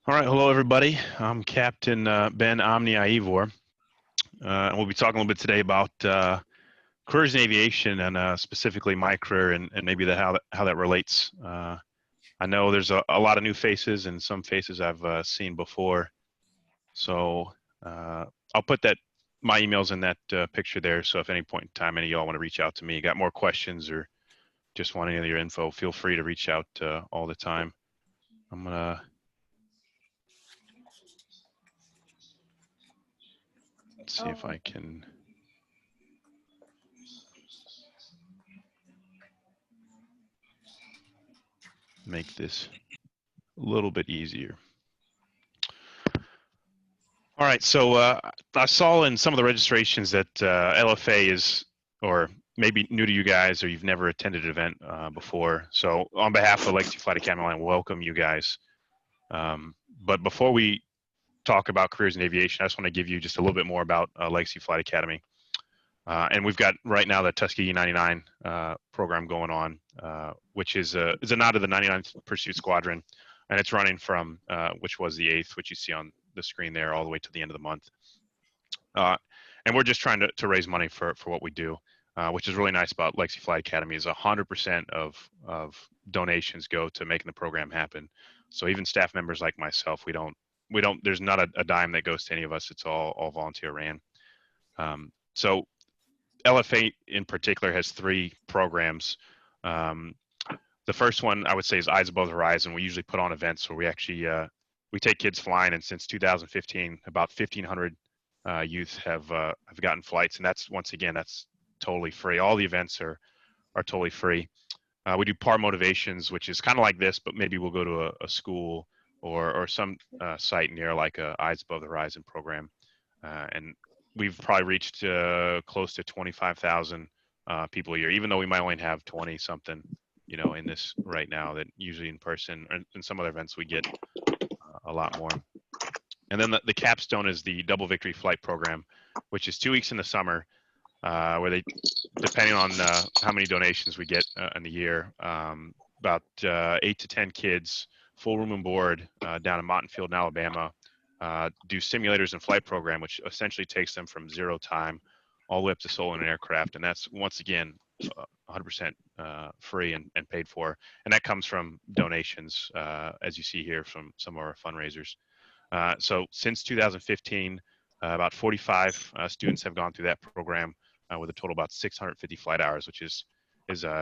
All right, hello everybody. I'm Captain Ben OMNI PAR, and we'll be talking a little bit today about careers in aviation and specifically my career and maybe how that relates. I know there's a lot of new faces and some faces I've seen before, so I'll put my emails in that picture there. So if at any point in time any of y'all want to reach out to me, got more questions or just want any of your info, feel free to reach out all the time. I'm gonna see if I can make this a little bit easier. All right, so I saw in some of the registrations that LFA is, or maybe new to you guys, or you've never attended an event before. So on behalf of Legacy Flight Academy, I welcome you guys. But before we talk about careers in aviation, I just want to give you just a little bit more about Legacy Flight Academy. And we've got right now the Tuskegee 99 program going on, which is a nod to the 99th Pursuit Squadron, and it's running from which was the 8th, which you see on the screen there, all the way to the end of the month. And we're just trying to raise money for what we do, which is really nice about Legacy Flight Academy is 100% of donations go to making the program happen. So even staff members like myself, we don't there's not a dime that goes to any of us. It's all volunteer ran. So LFA in particular has 3 programs. The first one I would say is Eyes Above the Horizon. We usually put on events where we actually we take kids flying, and since 2015, about 1,500 youth have gotten flights, and that's once again that's totally free. All the events are totally free. We do PAR Motivations, which is kind of like this, but maybe we'll go to a school or some site near like a Eyes Above the Horizon program, and we've probably reached close to 25,000 people a year, even though we might only have 20 something, you know, in this right now. That usually in person and in some other events we get a lot more. And then the capstone is the Double Victory Flight Program, which is 2 weeks in the summer, where they, depending on how many donations we get in the year, about 8 to 10 kids, full room and board, down in Montefield, Alabama, do simulators and flight program, which essentially takes them from 0 time all the way up to solo in an aircraft. And that's, once again, 100% free and paid for. And that comes from donations, as you see here from some of our fundraisers. So since 2015, about 45 students have gone through that program with a total about 650 flight hours, which is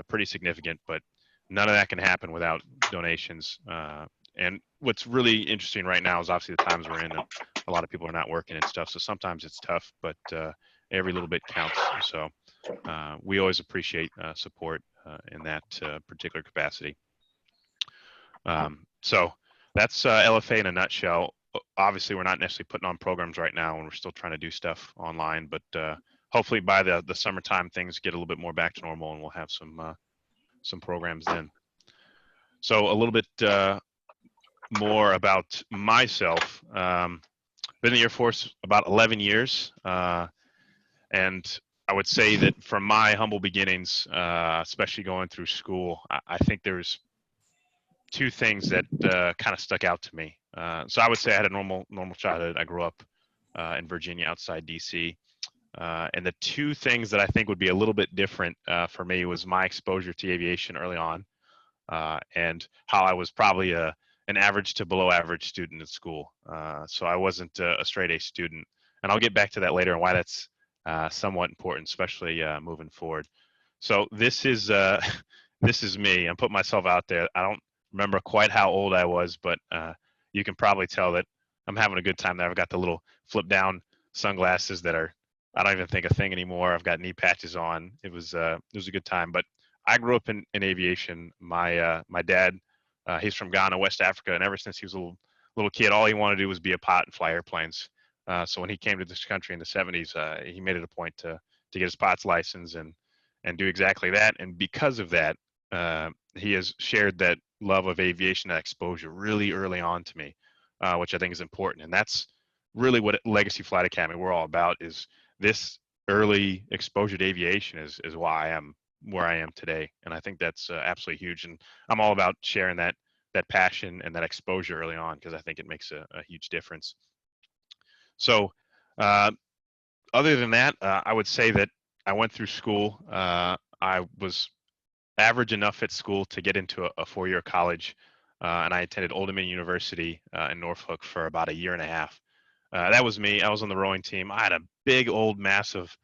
pretty significant, but none of that can happen without donations. And what's really interesting right now is obviously the times we're in, and a lot of people are not working and stuff. So sometimes it's tough, but every little bit counts. So we always appreciate support in that particular capacity. So that's LFA in a nutshell. Obviously, we're not necessarily putting on programs right now, and we're still trying to do stuff online. But hopefully, by the summertime, things get a little bit more back to normal, and we'll have some programs then. So a little bit more about myself. Been in the Air Force about 11 years, and I would say that from my humble beginnings, especially going through school, I think there's 2 things that kind of stuck out to me. So I would say I had a normal childhood. I grew up in Virginia, outside DC, and the 2 things that I think would be a little bit different for me was my exposure to aviation early on, and how I was probably an average to below average student in school. So I wasn't a straight A student, and I'll get back to that later and why that's somewhat important, especially moving forward. So this is me. I'm putting myself out there. I don't remember quite how old I was, but you can probably tell that I'm having a good time there. I've got the little flip down sunglasses that are, I don't even think a thing anymore. I've got knee patches on. It was a good time. But I grew up in aviation. My dad, he's from Ghana, West Africa, and ever since he was a little kid, all he wanted to do was be a pilot and fly airplanes. So when he came to this country in the 70s, he made it a point to get his pilot's license and do exactly that. And because of that, he has shared that love of aviation, that exposure really early on to me, which I think is important. And that's really what Legacy Flight Academy we're all about, is this early exposure to aviation is why I am where I am today. And I think that's absolutely huge. And I'm all about sharing that that passion and that exposure early on, because I think it makes a huge difference. So other than that, I would say that I went through school. I was average enough at school to get into a four-year college, and I attended Old Dominion University in Norfolk for about a year and a half. That was me. I was on the rowing team. I had a big, old, massive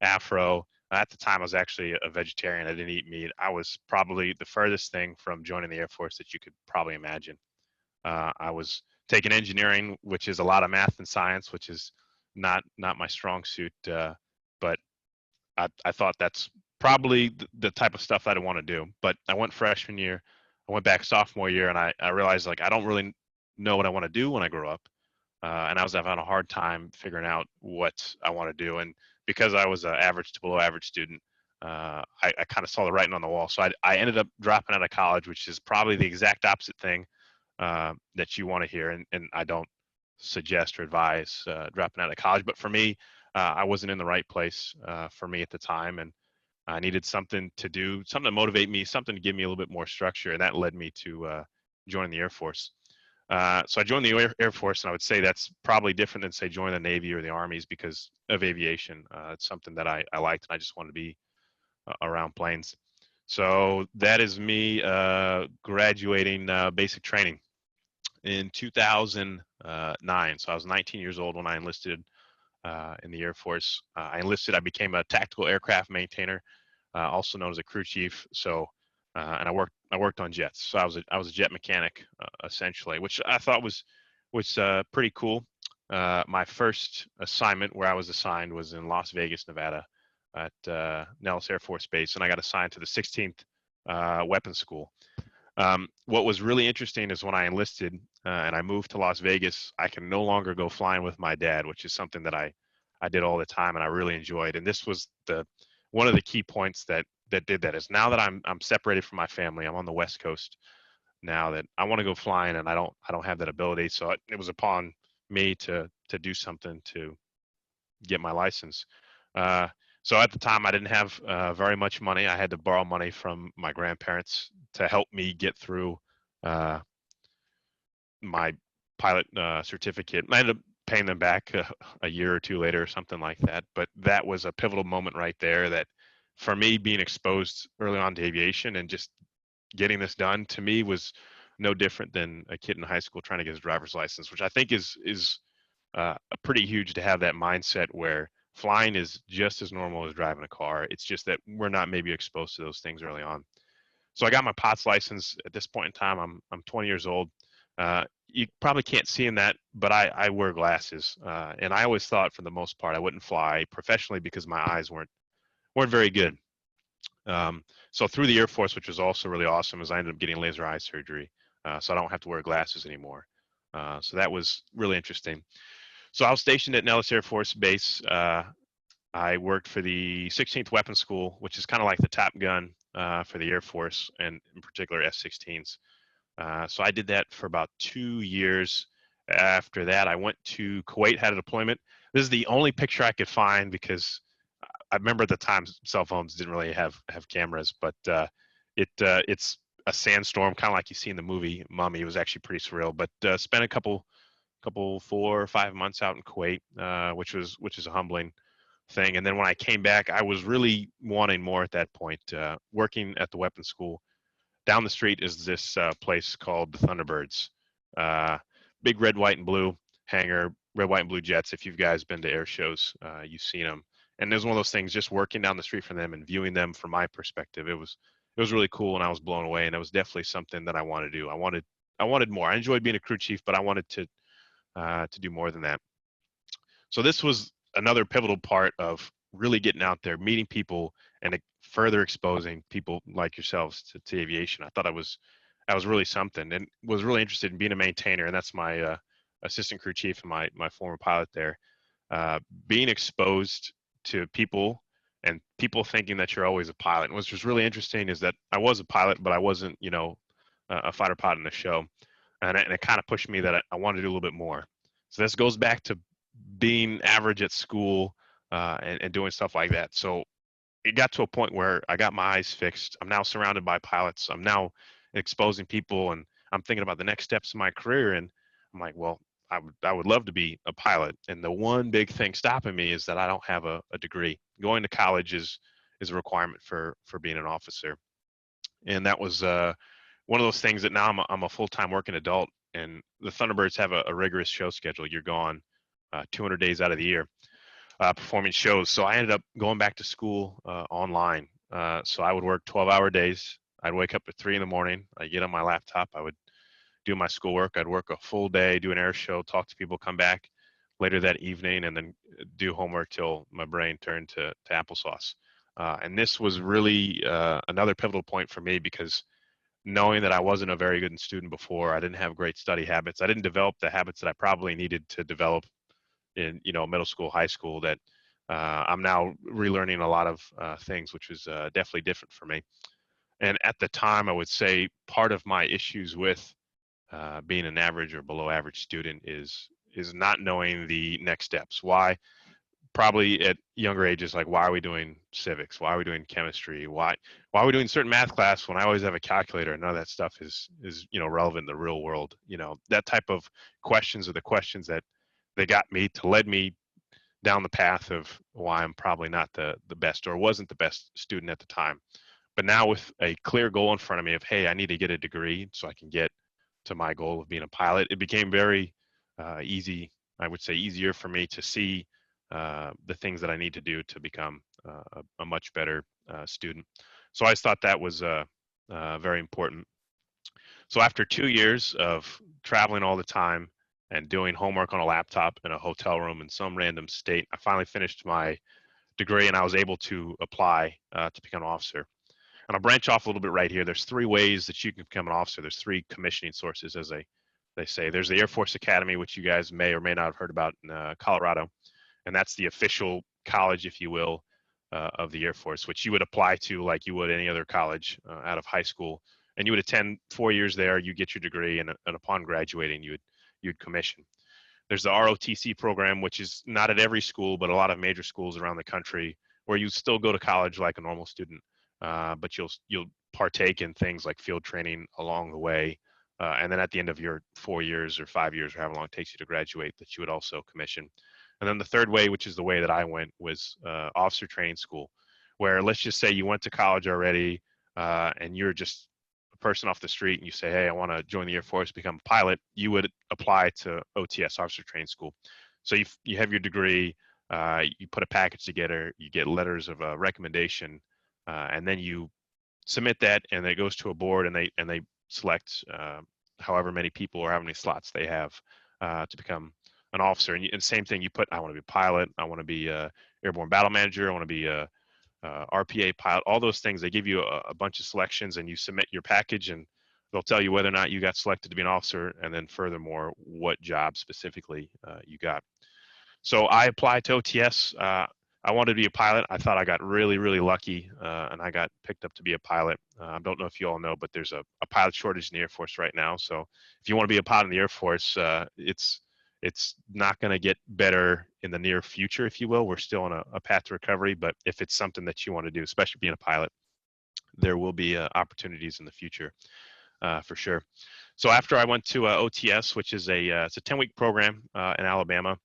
afro. At the time, I was actually a vegetarian. I didn't eat meat. I was probably the furthest thing from joining the Air Force that you could probably imagine. I was taking engineering, which is a lot of math and science, which is not my strong suit. But I thought that's probably the type of stuff that I want to do. But I went freshman year, I went back sophomore year, and I realized like I don't really know what I want to do when I grow up. And I was having a hard time figuring out what I want to do. And because I was an average to below average student, I kind of saw the writing on the wall. So I ended up dropping out of college, which is probably the exact opposite thing that you want to hear. And I don't suggest or advise dropping out of college. But for me, I wasn't in the right place for me at the time. And I needed something to do, something to motivate me, something to give me a little bit more structure. And that led me to join the Air Force. So I joined the Air Force, and I would say that's probably different than, say, joining the Navy or the Armies because of aviation. It's something that I liked, and I just wanted to be around planes. So that is me graduating basic training in 2009. So I was 19 years old when I enlisted in the Air Force. I became a tactical aircraft maintainer, also known as a crew chief. So and I worked on jets. So I was a jet mechanic essentially, which I thought was pretty cool. My first assignment where I was assigned was in Las Vegas, Nevada, at Nellis Air Force Base, and I got assigned to the 16th Weapons School. What was really interesting is when I enlisted and I moved to Las Vegas, I can no longer go flying with my dad, which is something that I did all the time and I really enjoyed. And this was one of the key points that did that is now that I'm separated from my family, I'm on the West Coast now that I want to go flying and I don't have that ability. So it was upon me to do something to get my license. So at the time I didn't have very much money. I had to borrow money from my grandparents to help me get through my pilot certificate. I ended up paying them back a year or two later or something like that. But that was a pivotal moment right there that for me being exposed early on to aviation and just getting this done to me was no different than a kid in high school trying to get his driver's license, which I think is pretty huge to have that mindset where flying is just as normal as driving a car. It's just that we're not maybe exposed to those things early on. So I got my POTS license at this point in time. I'm 20 years old. You probably can't see in that, but I wear glasses, and I always thought for the most part I wouldn't fly professionally because my eyes weren't very good. So through the Air Force, which was also really awesome, is I ended up getting laser eye surgery, so I don't have to wear glasses anymore. So that was really interesting. So I was stationed at Nellis Air Force Base. I worked for the 16th Weapons School, which is kind of like the Top Gun for the Air Force, and in particular F-16s. So I did that for about 2 years. After that, I went to Kuwait, had a deployment. This is the only picture I could find because I remember at the time cell phones didn't really have cameras, but it's a sandstorm, kind of like you see in the movie Mummy. It was actually pretty surreal. But spent a couple 4 or 5 months out in Kuwait, which is a humbling thing. And then when I came back, I was really wanting more at that point. Working at the weapons school, down the street is this place called the Thunderbirds. Big red, white, and blue hangar, red, white, and blue jets. If you guys been to air shows, you've seen them. And there's one of those things, just working down the street from them and viewing them from my perspective, it was really cool, and I was blown away. And it was definitely something that I wanted to do. I wanted more. I enjoyed being a crew chief, but I wanted to do more than that. So this was another pivotal part of really getting out there, meeting people, and further exposing people like yourselves to aviation. I thought that was really something, and was really interested in being a maintainer. And that's my assistant crew chief and my former pilot there. Being exposed to people and people thinking that you're always a pilot. And what's just really interesting is that I was a pilot, but I wasn't, a fighter pilot in the show. And it kind of pushed me that I wanted to do a little bit more. So this goes back to being average at school and doing stuff like that. So it got to a point where I got my eyes fixed. I'm now surrounded by pilots. I'm now exposing people, and I'm thinking about the next steps in my career, and I'm like, well, I would love to be a pilot. And the one big thing stopping me is that I don't have a degree. Going to college is a requirement for being an officer. And that was one of those things that now I'm a full-time working adult, and the Thunderbirds have a rigorous show schedule. You're gone 200 days out of the year performing shows. So I ended up going back to school online. So I would work 12-hour days. I'd wake up at 3 in the morning. I'd get on my laptop. I would do my schoolwork. I'd work a full day, do an air show, talk to people, come back later that evening, and then do homework till my brain turned to applesauce. And this was really another pivotal point for me, because knowing that I wasn't a very good student before, I didn't have great study habits. I didn't develop the habits that I probably needed to develop in middle school, high school. That I'm now relearning a lot of things, which was definitely different for me. And at the time, I would say part of my issues with being an average or below average student is not knowing the next steps. Why? Probably at younger ages, like, why are we doing civics? Why are we doing chemistry? Why are we doing certain math class when I always have a calculator? And none of that stuff is relevant in the real world. That type of questions are the questions that they got me to lead me down the path of why I'm probably not the best, or wasn't the best student at the time. But now with a clear goal in front of me of, hey, I need to get a degree so I can get to my goal of being a pilot, it became very easy. I would say easier for me to see the things that I need to do to become a much better student. So I thought that was very important. So after 2 years of traveling all the time and doing homework on a laptop in a hotel room in some random state, I finally finished my degree, and I was able to apply to become an officer. And I'll branch off a little bit right here. There's 3 ways that you can become an officer. There's 3 commissioning sources, as they say. There's the Air Force Academy, which you guys may or may not have heard about in Colorado. And that's the official college, if you will, of the Air Force, which you would apply to like you would any other college out of high school. And you would attend 4 years there, you get your degree, and upon graduating, you'd commission. There's the ROTC program, which is not at every school, but a lot of major schools around the country, where you still go to college like a normal student, but you'll partake in things like field training along the way, and then at the end of your 4 years or 5 years, or however long it takes you to graduate, that you would also commission. And then the third way, which is the way that I went, was officer training school, where let's just say you went to college already, and you're just a person off the street, and you say, hey, I want to join the Air Force, become a pilot. You would apply to OTS, officer training school. So you have your degree, you put a package together, you get letters of recommendation, and then you submit that, and it goes to a board, and they select however many people or how many slots they have to become an officer. And same thing, you put, I want to be a pilot, I want to be a airborne battle manager, I want to be a RPA pilot, all those things. They give you a bunch of selections, and you submit your package, and they'll tell you whether or not you got selected to be an officer, and then furthermore, what job specifically you got. So I applied to OTS. I wanted to be a pilot. I thought I got really, really lucky, and I got picked up to be a pilot. I don't know if you all know, but there's a pilot shortage in the Air Force right now. So if you want to be a pilot in the Air Force, it's not going to get better in the near future, if you will. We're still on a path to recovery, but if it's something that you want to do, especially being a pilot, there will be opportunities in the future for sure. So after I went to OTS, which is it's a 10-week program in Alabama,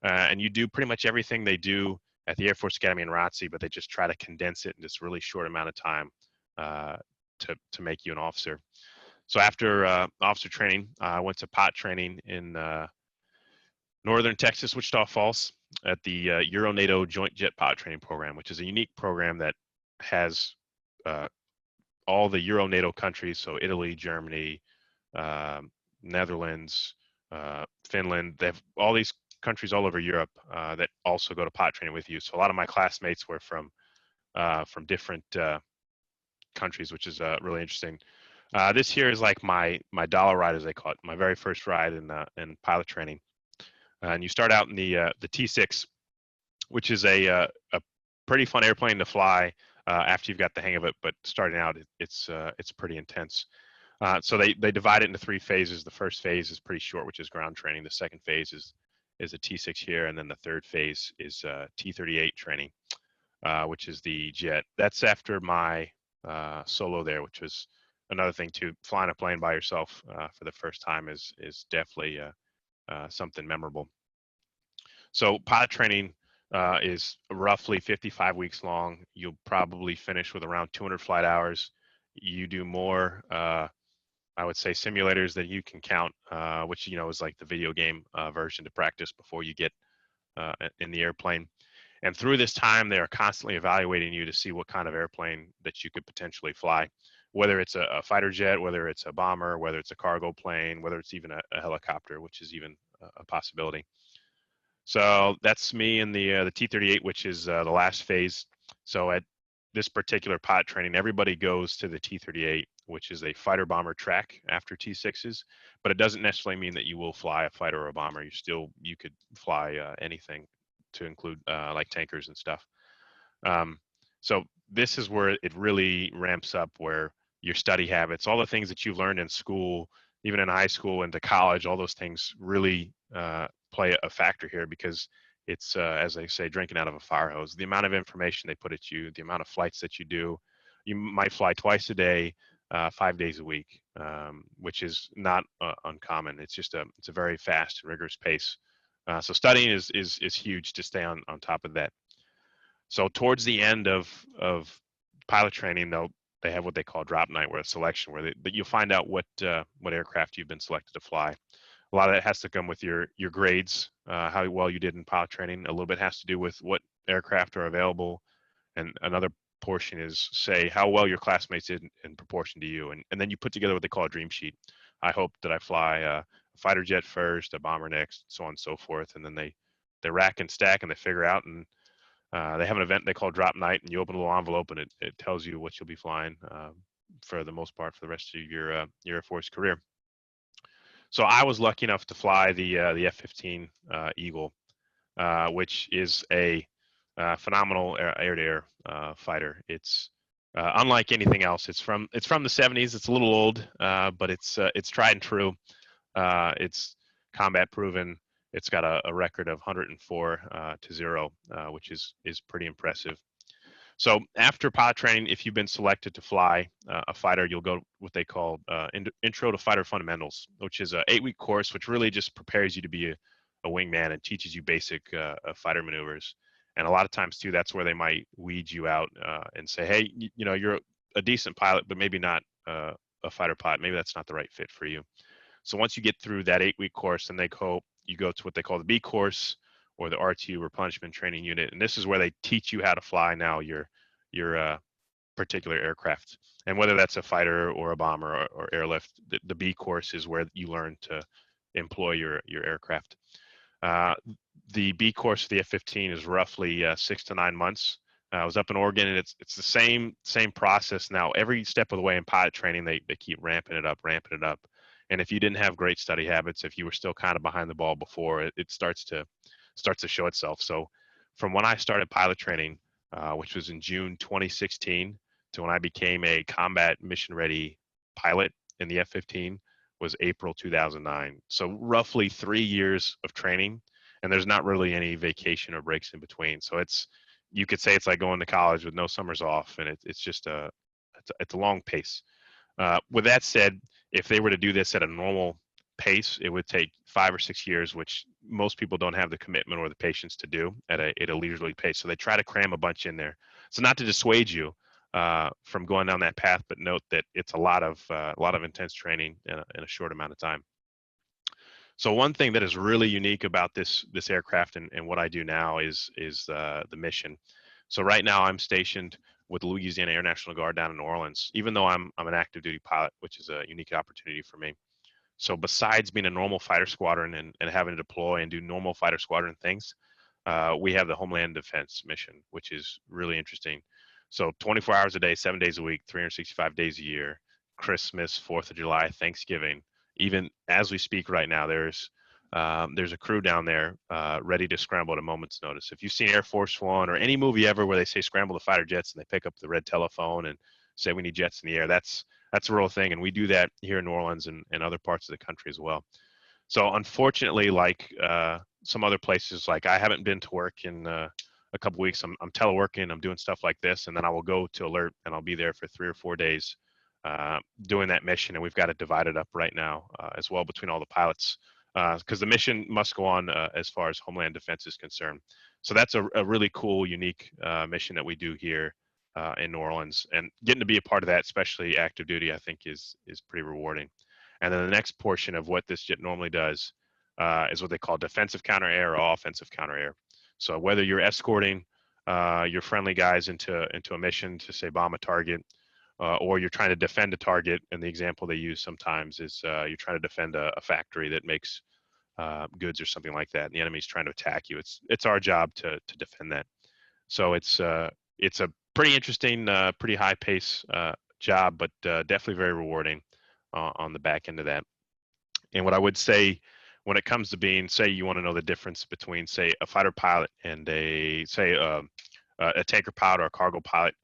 and you do pretty much everything they do at the Air Force Academy in 𝐸𝐹₻, but they just try to condense it in this really short amount of time to make you an officer. So after officer training, I went to POT training in northern Texas, Wichita Falls, at the Euro-NATO Joint Jet Pilot Training Program, which is a unique program that has all the Euro-NATO countries, so Italy, Germany, Netherlands, Finland. They have all these countries all over Europe that also go to POT training with you. So a lot of my classmates were from different countries, which is really interesting. This here is like my dollar ride, as they call it, my very first ride in pilot training. And you start out in the T6, which is a pretty fun airplane to fly after you've got the hang of it. But starting out, it's pretty intense. So they divide it into 3 phases. The first phase is pretty short, which is ground training. The second phase is a T6 here, and then the third phase is T38 training, which is the jet. That's after my solo there, which was another thing too. Flying a plane by yourself for the first time is definitely something memorable. So pilot training is roughly 55 weeks long. You'll probably finish with around 200 flight hours. You do more, I would say, simulators that you can count, which is like the video game version to practice before you get in the airplane. And through this time, they are constantly evaluating you to see what kind of airplane that you could potentially fly, whether it's a fighter jet, whether it's a bomber, whether it's a cargo plane, whether it's even a helicopter, which is even a possibility. So that's me in the T-38, which is the last phase. So at this particular pilot training, everybody goes to the T-38, which is a fighter bomber track after T-6s, but it doesn't necessarily mean that you will fly a fighter or a bomber. You could fly anything, to include like tankers and stuff. So this is where it really ramps up, where your study habits, all the things that you've learned in school, even in high school into college, all those things really play a factor here, because it's, as they say, drinking out of a fire hose. The amount of information they put at you, the amount of flights that you do. You might fly twice a day, 5 days a week, which is not uncommon. It's a very fast and rigorous pace. So studying is huge to stay on top of that. So towards the end of pilot training, they have what they call drop night, where it's selection, where you'll find out what aircraft you've been selected to fly. A lot of that has to come with your grades, how well you did in pilot training. A little bit has to do with what aircraft are available, and another portion is, say, how well your classmates did in proportion to you. And then you put together what they call a dream sheet. I hope that I fly a fighter jet first, a bomber next, so on and so forth. And then they rack and stack, and they figure out, and they have an event they call drop night, and you open a little envelope, and it tells you what you'll be flying for the most part for the rest of your Air Force career. So I was lucky enough to fly the F-15 Eagle, which is a phenomenal air-to-air fighter. It's unlike anything else. It's from the 70s. It's a little old, but it's tried and true. It's combat proven. It's got a record of 104-0, which is pretty impressive. So after pilot training, if you've been selected to fly a fighter, you'll go what they call Intro to Fighter Fundamentals, which is an 8-week course, which really just prepares you to be a wingman and teaches you basic fighter maneuvers. And a lot of times too, that's where they might weed you out and say, hey, you're a decent pilot, but maybe not a fighter pilot. Maybe that's not the right fit for you. So once you get through that 8-week course, then you go to what they call the B course, or the RTU, Replenishment Training Unit, and this is where they teach you how to fly now your particular aircraft, and whether that's a fighter or a bomber or airlift. The B course is where you learn to employ your aircraft. The B course for the F-15 is roughly 6 to 9 months. I was up in Oregon, and it's the same process now. Every step of the way in pilot training, they keep ramping it up. And if you didn't have great study habits, if you were still kind of behind the ball before, it starts to show itself. So from when I started pilot training, which was in June 2016, to when I became a combat mission ready pilot in the F-15 was April 2009. So roughly 3 years of training, and there's not really any vacation or breaks in between. So you could say it's like going to college with no summers off, and it's just it's a long pace. With that said, if they were to do this at a normal pace, it would take 5 or 6 years, which most people don't have the commitment or the patience to do at a leisurely pace. So they try to cram a bunch in there. So not to dissuade you from going down that path, but note that it's a lot of intense training in a short amount of time. So one thing that is really unique about this aircraft and what I do now is the mission. So right now I'm stationed with the Louisiana Air National Guard down in New Orleans, even though I'm an active duty pilot, which is a unique opportunity for me. So besides being a normal fighter squadron and having to deploy and do normal fighter squadron things, we have the Homeland Defense mission, which is really interesting. So 24 hours a day, 7 days a week, 365 days a year, Christmas, 4th of July, Thanksgiving. Even as we speak right now, there's a crew down there ready to scramble at a moment's notice. If you've seen Air Force One or any movie ever where they say scramble the fighter jets and they pick up the red telephone and say we need jets in the air, that's a real thing, and we do that here in New Orleans and other parts of the country as well. So unfortunately, like some other places, like I haven't been to work in a couple weeks. I'm teleworking, I'm doing stuff like this, and then I will go to alert, and I'll be there for 3 or 4 days doing that mission, and we've got it divided up right now as well between all the pilots, because the mission must go on as far as Homeland Defense is concerned. So that's a really cool, unique mission that we do here in New Orleans, and getting to be a part of that, especially active duty, I think is pretty rewarding. And then the next portion of what this jet normally does is what they call defensive counter air or offensive counter air. So whether you're escorting your friendly guys into a mission to say bomb a target, or you're trying to defend a target, and the example they use sometimes is you're trying to defend a factory that makes goods or something like that, and the enemy's trying to attack you. It's our job to defend that. So it's a pretty interesting, pretty high pace job, but definitely very rewarding on the back end of that. And what I would say when it comes to being, say you want to know the difference between, say, a fighter pilot and a tanker pilot or a cargo pilot,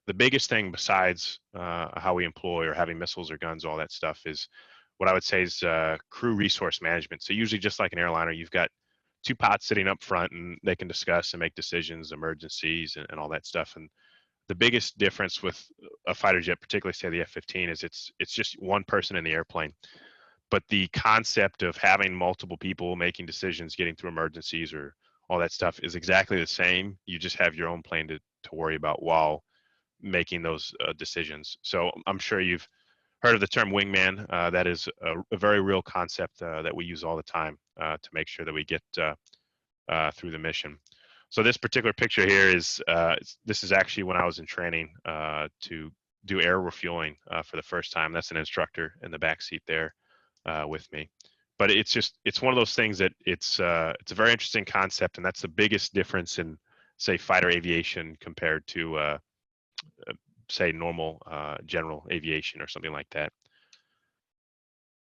the biggest thing besides how we employ or having missiles or guns, all that stuff, is what I would say is crew resource management. So usually, just like an airliner, you've got two pilots sitting up front, and they can discuss and make decisions, emergencies, and all that stuff. And the biggest difference with a fighter jet, particularly say the F-15, is it's just one person in the airplane. But the concept of having multiple people making decisions, getting through emergencies or all that stuff is exactly the same. You just have your own plane to worry about while making those decisions. So I'm sure you've heard of the term wingman. That is a very real concept that we use all the time to make sure that we get through the mission. So this particular picture here this is actually when I was in training to do air refueling for the first time. That's an instructor in the back seat there with me. But it's one of those things that it's a very interesting concept, and that's the biggest difference in, say, fighter aviation compared to say normal general aviation or something like that.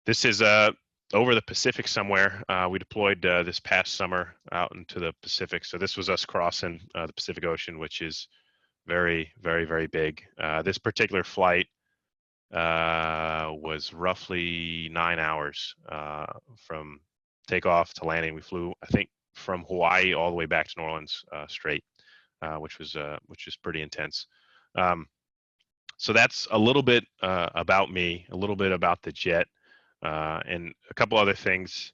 This is over the Pacific somewhere. We deployed this past summer out into the Pacific. So this was us crossing the Pacific Ocean, which is very, very, very big. This particular flight was roughly 9 hours from takeoff to landing. We flew, I think, from Hawaii all the way back to New Orleans straight, which was pretty intense. So that's a little bit about me, a little bit about the jet, and a couple other things.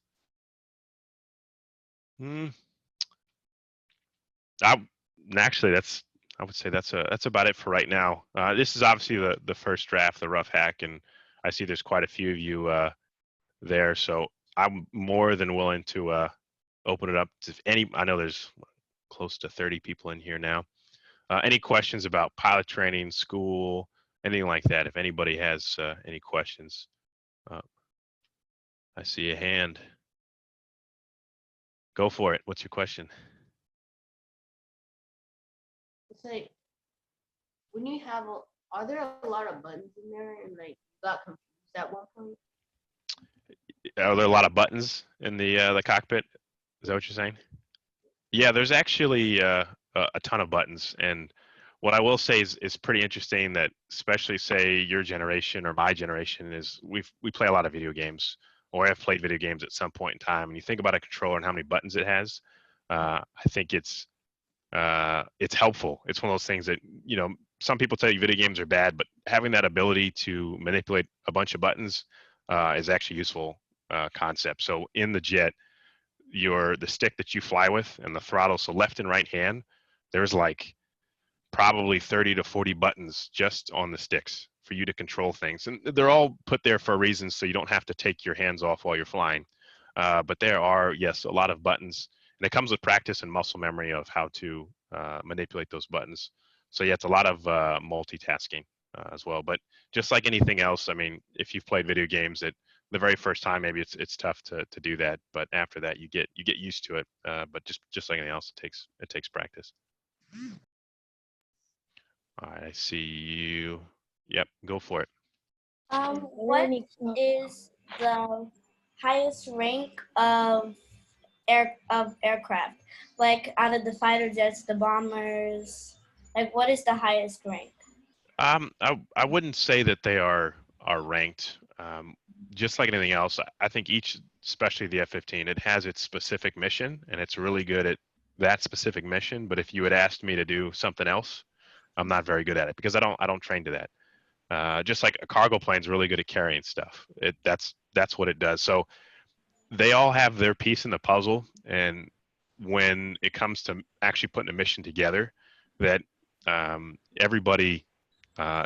Actually, I would say that's about it for right now. This is obviously the first draft, the rough hack, and I see there's quite a few of you there. So I'm more than willing to open it up to any. I know there's close to 30 people in here now. Any questions about pilot training, school, anything like that? If anybody has any questions, I see a hand. Go for it. What's your question? It's like, when you have, are there a lot of buttons in there, and like got confused at one point? Are there a lot of buttons in the cockpit? Is that what you're saying? Yeah, there's actually a ton of buttons, and what I will say is pretty interesting that, especially say your generation or my generation, is we play a lot of video games, or have played video games at some point in time, and you think about a controller and how many buttons it has. I think it's helpful. It's one of those things that, some people tell you video games are bad, but having that ability to manipulate a bunch of buttons is actually useful concept. So in the jet, the stick that you fly with and the throttle, so left and right hand, there's like probably 30 to 40 buttons just on the sticks for you to control things. And they're all put there for a reason, so you don't have to take your hands off while you're flying. But there are, yes, a lot of buttons. And it comes with practice and muscle memory of how to manipulate those buttons. So yeah, it's a lot of multitasking as well. But just like anything else, I mean, if you've played video games, the very first time, maybe it's tough to do that. But after that, you get used to it. But just like anything else, it takes practice. All right, I see you. Yep, go for it. What is the highest rank of aircraft? Like out of the fighter jets, the bombers, like what is the highest rank? I wouldn't say that they are ranked. Just like anything else, I think each, especially the F-15, it has its specific mission, and it's really good at that specific mission. But if you had asked me to do something else, I'm not very good at it because I don't train to that. just like a cargo plane's really good at carrying stuff. That's what it does. So they all have their piece in the puzzle, and when it comes to actually putting a mission together, that everybody,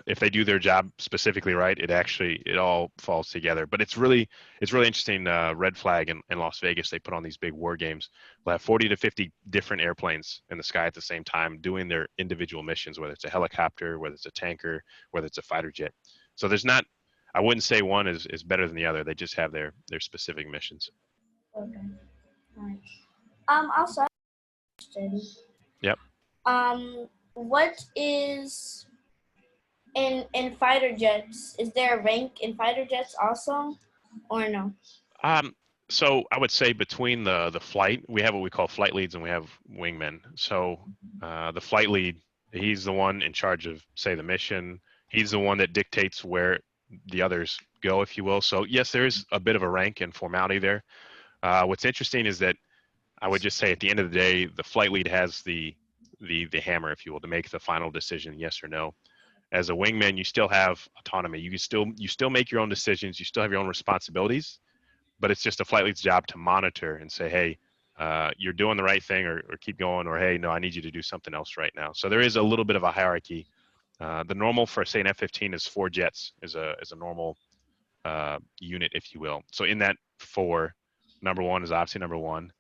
if they do their job specifically right, it all falls together. But it's really interesting. Red Flag in Las Vegas, they put on these big war games. They'll have 40 to 50 different airplanes in the sky at the same time doing their individual missions, whether it's a helicopter, whether it's a tanker, whether it's a fighter jet. So there's not, I wouldn't say one is better than the other. They just have their specific missions. Okay. Nice. Also, question. Yep. What is in fighter jets? Is there a rank in fighter jets also, or no? So I would say between the flight, we have what we call flight leads and we have wingmen. So the flight lead, he's the one in charge of, say, the mission. He's the one that dictates where the others go, if you will. So yes, there is a bit of a rank and formality there. What's interesting is that I would just say at the end of the day, the flight lead has the hammer, if you will, to make the final decision, yes or no. As a wingman, you still have autonomy. You still make your own decisions. You still have your own responsibilities, but it's just a flight lead's job to monitor and say, hey, you're doing the right thing, or keep going, or hey, no, I need you to do something else right now. So there is a little bit of a hierarchy. The normal for, say, an F-15 is 4 jets is a normal unit, if you will. So in that 4, number 1 is obviously number 1.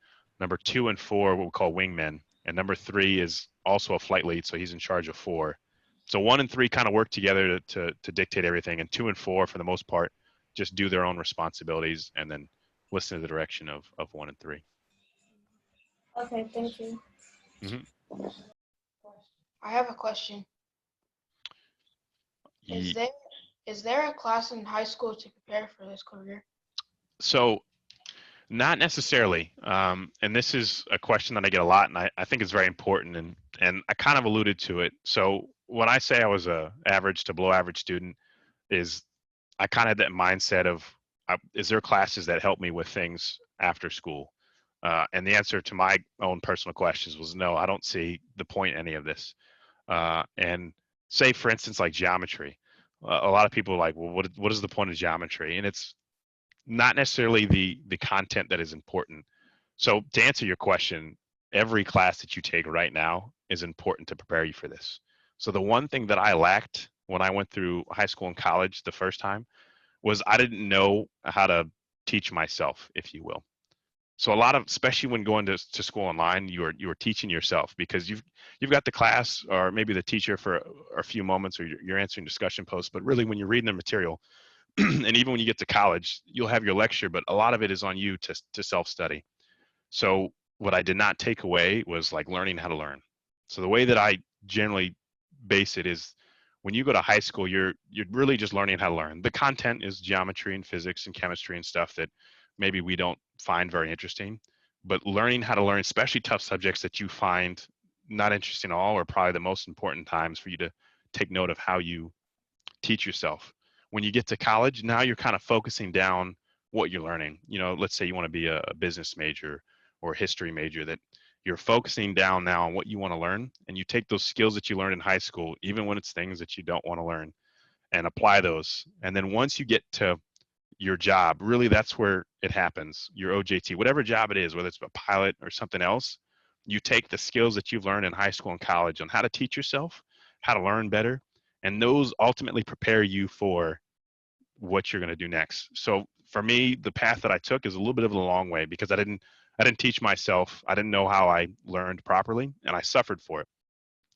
Number 2 and 4, what we call wingmen, and number 3 is also a flight lead, so he's in charge of 4. So 1 and 3 kind of work together to dictate everything, and 2 and 4, for the most part, just do their own responsibilities and then listen to the direction of 1 and 3. Okay, thank you. Mm-hmm. I have a question. Is there a class in high school to prepare for this career? So not necessarily. And this is a question that I get a lot, and I think it's very important, and I kind of alluded to it. So when I say I was a average to below average student, is I kind of had that mindset of, is there classes that help me with things after school? And the answer to my own personal questions was no, I don't see the point in any of this. And say, for instance, like geometry. A lot of people are like, well, what is the point of geometry? And it's not necessarily the content that is important. So to answer your question, every class that you take right now is important to prepare you for this. So the one thing that I lacked when I went through high school and college the first time was I didn't know how to teach myself, if you will. So a lot of, especially when going to school online, you are teaching yourself, because you've got the class or maybe the teacher for a few moments, or you're answering discussion posts, but really when you're reading the material, and even when you get to college, you'll have your lecture, but a lot of it is on you to self-study. So what I did not take away was like learning how to learn. So the way that I generally base it is, when you go to high school, you're really just learning how to learn. The content is geometry and physics and chemistry and stuff that maybe we don't find very interesting, but learning how to learn, especially tough subjects that you find not interesting at all, are probably the most important times for you to take note of how you teach yourself. When you get to college, now you're kind of focusing down what you're learning. You know, let's say you want to be a business major or a history major, that you're focusing down now on what you want to learn, and you take those skills that you learned in high school, even when it's things that you don't want to learn, and apply those. And then once you get to your job, really that's where it happens. Your OJT, whatever job it is, whether it's a pilot or something else, you take the skills that you've learned in high school and college on how to teach yourself, how to learn better, and those ultimately prepare you for what you're going to do next. So for me, the path that I took is a little bit of a long way, because I didn't teach myself. I didn't know how I learned properly, and I suffered for it.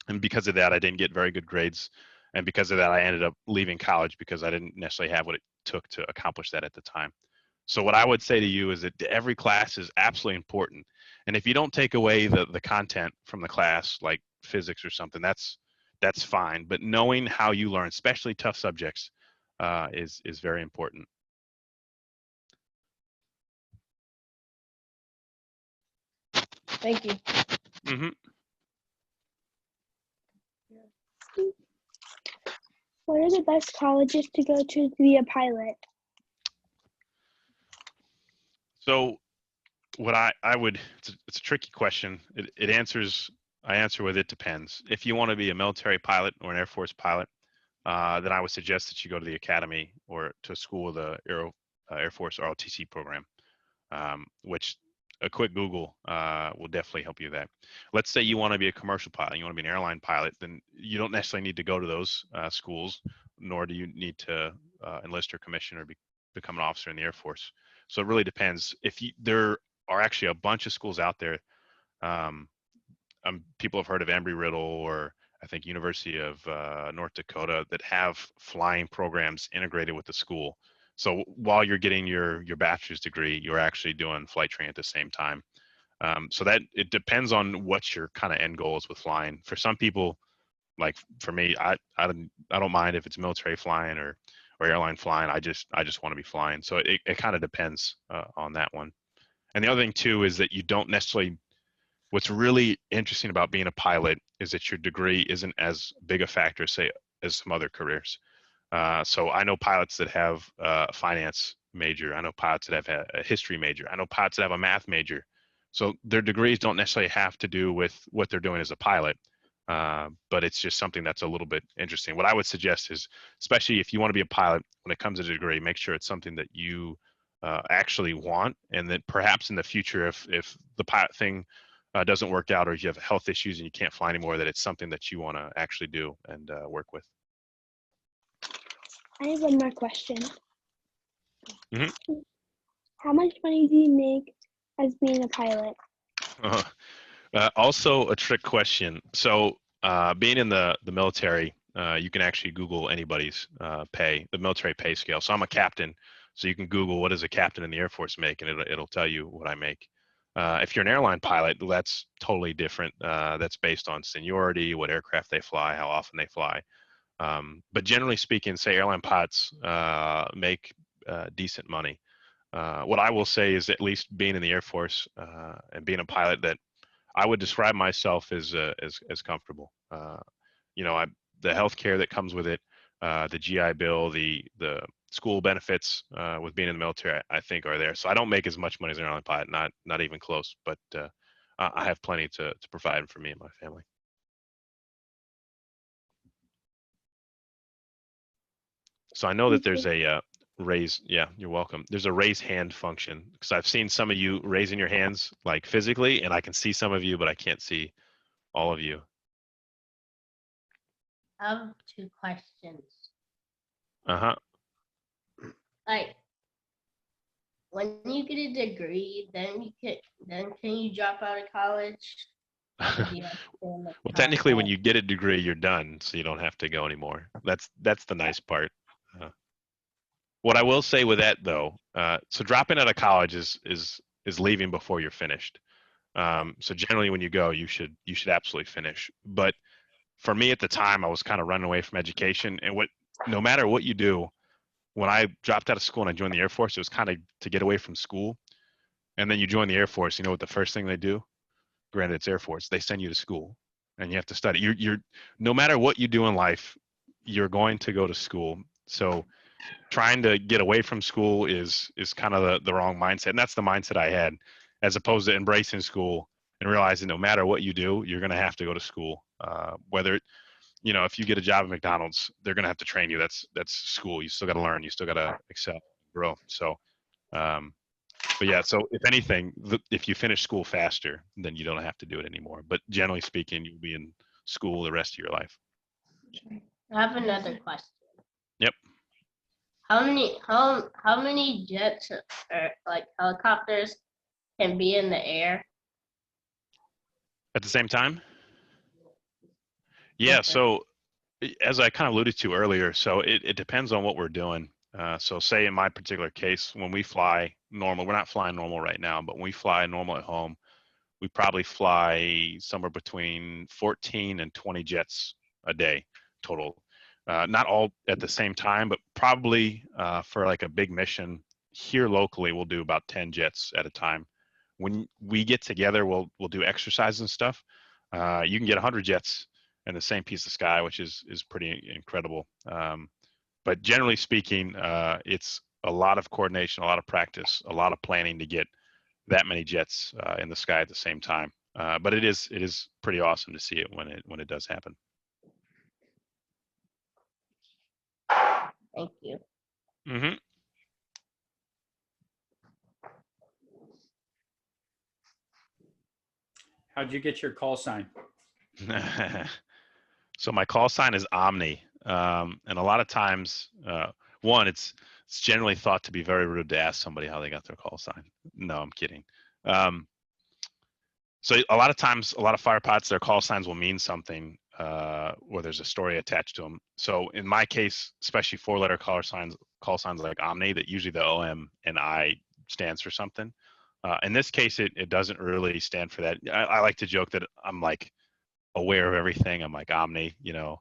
And because of that, I didn't get very good grades. And because of that, I ended up leaving college because I didn't necessarily have what it took to accomplish that at the time. So what I would say to you is that every class is absolutely important. And if you don't take away the content from the class, like physics or something, that's fine. But knowing how you learn, especially tough subjects, is very important. Thank you. Mm-hmm. What are the best colleges to go to be a pilot? So what I would, it's a tricky question. I answer with, it depends. If you want to be a military pilot or an Air Force pilot, then I would suggest that you go to the academy or to a school with a Air Force ROTC program, which a quick Google will definitely help you with that. Let's say you want to be a commercial pilot, you want to be an airline pilot, then you don't necessarily need to go to those schools, nor do you need to enlist or commission or become an officer in the Air Force. So it really depends. There are actually a bunch of schools out there. People have heard of Embry-Riddle or I think University of North Dakota that have flying programs integrated with the school. So while you're getting your bachelor's degree, you're actually doing flight training at the same time. So that it depends on what your kind of end goal is with flying. For some people, like for me, I don't mind if it's military flying or airline flying. I just want to be flying. So it kind of depends on that one. And the other thing too is that you don't necessarily. What's really interesting about being a pilot is that your degree isn't as big a factor, say, as some other careers. So I know pilots that have a finance major. I know pilots that have a history major. I know pilots that have a math major. So their degrees don't necessarily have to do with what they're doing as a pilot, but it's just something that's a little bit interesting. What I would suggest is, especially if you want to be a pilot, when it comes to a degree, make sure it's something that you actually want, and that perhaps in the future, if the pilot thing doesn't work out, or if you have health issues and you can't fly anymore, that it's something that you want to actually do and work with. I have one more question. Mm-hmm. How much money do you make as being a pilot? Also a trick question. So being in the military, you can actually Google anybody's pay, the military pay scale. So I'm a captain, so you can Google what does a captain in the Air Force make, and it'll tell you what I make. If you're an airline pilot, that's totally different. That's based on seniority, what aircraft they fly, how often they fly. But generally speaking, say airline pilots make decent money. What I will say is, at least being in the Air Force and being a pilot, that I would describe myself as comfortable. The health care that comes with it, the GI Bill, the school benefits with being in the military, I think are there. So I don't make as much money as an airline pilot, not even close, but I have plenty to provide for me and my family. So I know that there's a raise. Yeah, you're welcome. There's a raise hand function, because I've seen some of you raising your hands like physically, and I can see some of you, but I can't see all of you. I have 2 questions. Uh-huh. Like, when you get a degree, then can you drop out of college? Well, technically, when you get a degree, you're done, so you don't have to go anymore. That's the nice part. What I will say with that, though, so dropping out of college is leaving before you're finished. So generally, when you go, you should absolutely finish. But for me at the time, I was kind of running away from education, and no matter what you do, when I dropped out of school and I joined the Air Force, it was kind of to get away from school. And then you join the Air Force, you know what the first thing they do? Granted, it's Air Force. They send you to school, and you have to study. You're no matter what you do in life, you're going to go to school. So trying to get away from school is kind of the wrong mindset, and that's the mindset I had, as opposed to embracing school and realizing no matter what you do, you're going to have to go to school. Whether if you get a job at McDonald's, they're going to have to train you. That's school. You still got to learn. You still got to excel, grow. So, but yeah. So if anything, if you finish school faster, then you don't have to do it anymore. But generally speaking, you'll be in school the rest of your life. I have another question. Yep. How many jets or like helicopters can be in the air At the same time? Yeah. Okay. So as I kind of alluded to earlier, so it depends on what we're doing. So say in my particular case, when we fly normal, we're not flying normal right now, but when we fly normal at home, we probably fly somewhere between 14 and 20 jets a day total. Not all at the same time, but probably for like a big mission here locally, we'll do about 10 jets at a time. When we get together, we'll do exercise and stuff. You can get 100 jets in the same piece of sky, which is pretty incredible. But generally speaking, it's a lot of coordination, a lot of practice, a lot of planning to get that many jets in the sky at the same time. But it is pretty awesome to see it when it does happen. Thank you. Mm-hmm. How'd you get your call sign? So my call sign is Omni, and a lot of times, one, it's generally thought to be very rude to ask somebody how they got their call sign. No, I'm kidding. So a lot of times, a lot of fire pilots, their call signs will mean something, or there's a story attached to them. So in my case, especially four-letter call signs like Omni, that usually the OM and I stands for something. In this case, it doesn't really stand for that. I like to joke that I'm like aware of everything. I'm like Omni, you know.